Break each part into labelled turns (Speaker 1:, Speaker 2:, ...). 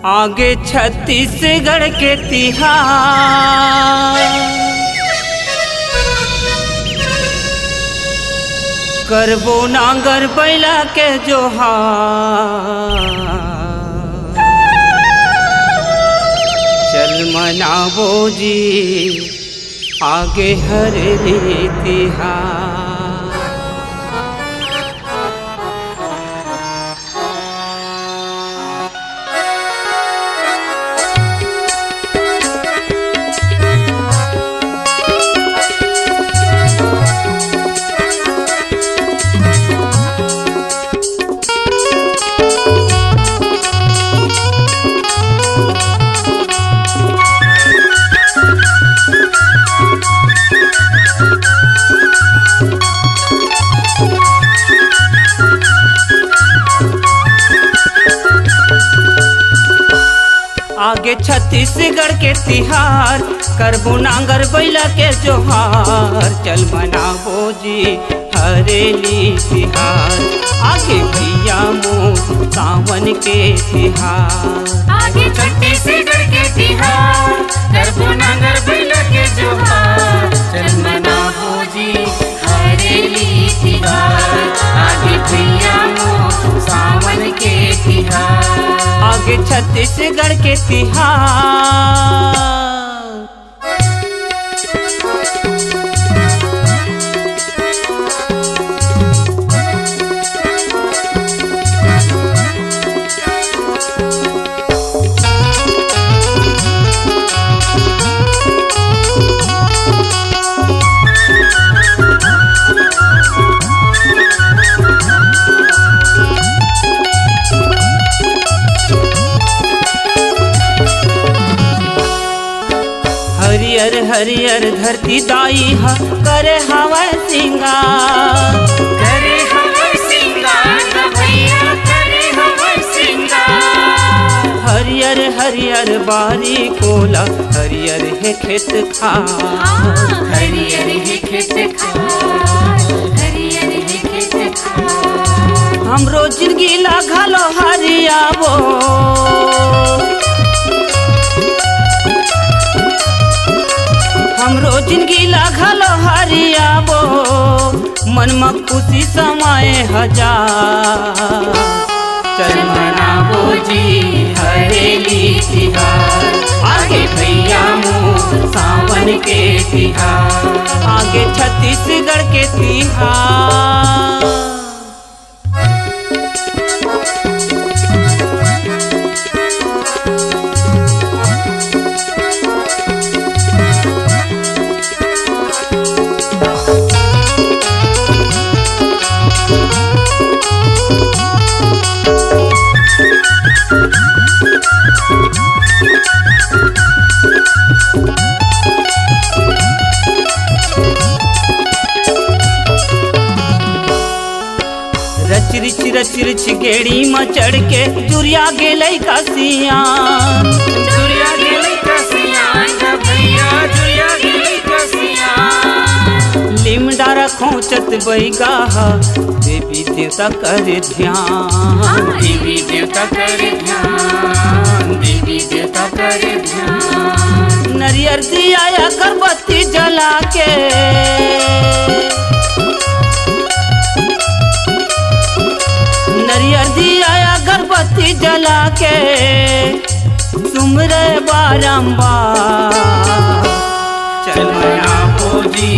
Speaker 1: आगे छत्तीसगढ़ के तिहार करबो नांगर बैला के जोहार। चल मनाबो जी आगे हरेली तिहार। आगे छत्तीसगढ़ के तिहार करबो नांगर बैला के जोहार। चल मनाबो जी हरेली तिहार। आगे भैया मोर सावन के तिहार।
Speaker 2: आगे छत्तीसगढ़ के तिहार करबो नांगर बैला के जोहार। चल मनाबो जी हरेली तिहार। आगे भैया मोर सावन के तिहार।
Speaker 1: आगे छत्तीसगढ़ के तिहार। हरियर हरियर धरती दाई हा करे हवा सिंगार।
Speaker 2: करे हवा सिंगार भैया करे हवा सिंगार।
Speaker 1: हरियर हरियर बारी कोला हरियर है खेत खार।
Speaker 2: हरियर है खेत खार। हरियर है खेत खार।
Speaker 1: हमरो जिंदगी लागलो हरियाबो। हमरो जिंदगी लागलो हरियाबो। मन में खुशी समाए हजार। चल मनाबो जी हरेली तिहार। आगे भैया मोर सावन के तिहार। आगे छत्तीसगढ़ के तिहार। रच रिच गेड़ी में चढ़ के जुरिया गेलै कसियान।
Speaker 2: जुरिया गेलै कसियान भैया जुरिया गेलै कसियान।
Speaker 1: लिमडारा खोचत बैगा देवी देवता कर ध्यान।
Speaker 2: देवी देवता कर ध्यान। देवी देवता कर ध्यान।
Speaker 1: नरियर दिया अगरबत्ती जला के नरियर दिया अगरबत्ती जला के सुमरे बारंबार। चल मनाबो जी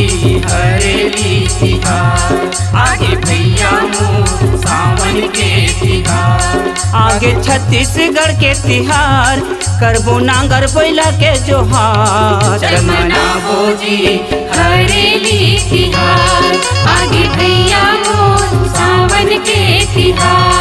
Speaker 1: हरेली तिहार। आगे भैया मोर सावन के तिहार। आगे छत्तीसगढ़ के तिहार करबो नांगर बैला के जोहार।
Speaker 2: चल मनाबो जी हरेली तिहार। आगे भैया मोर सावन के तिहार।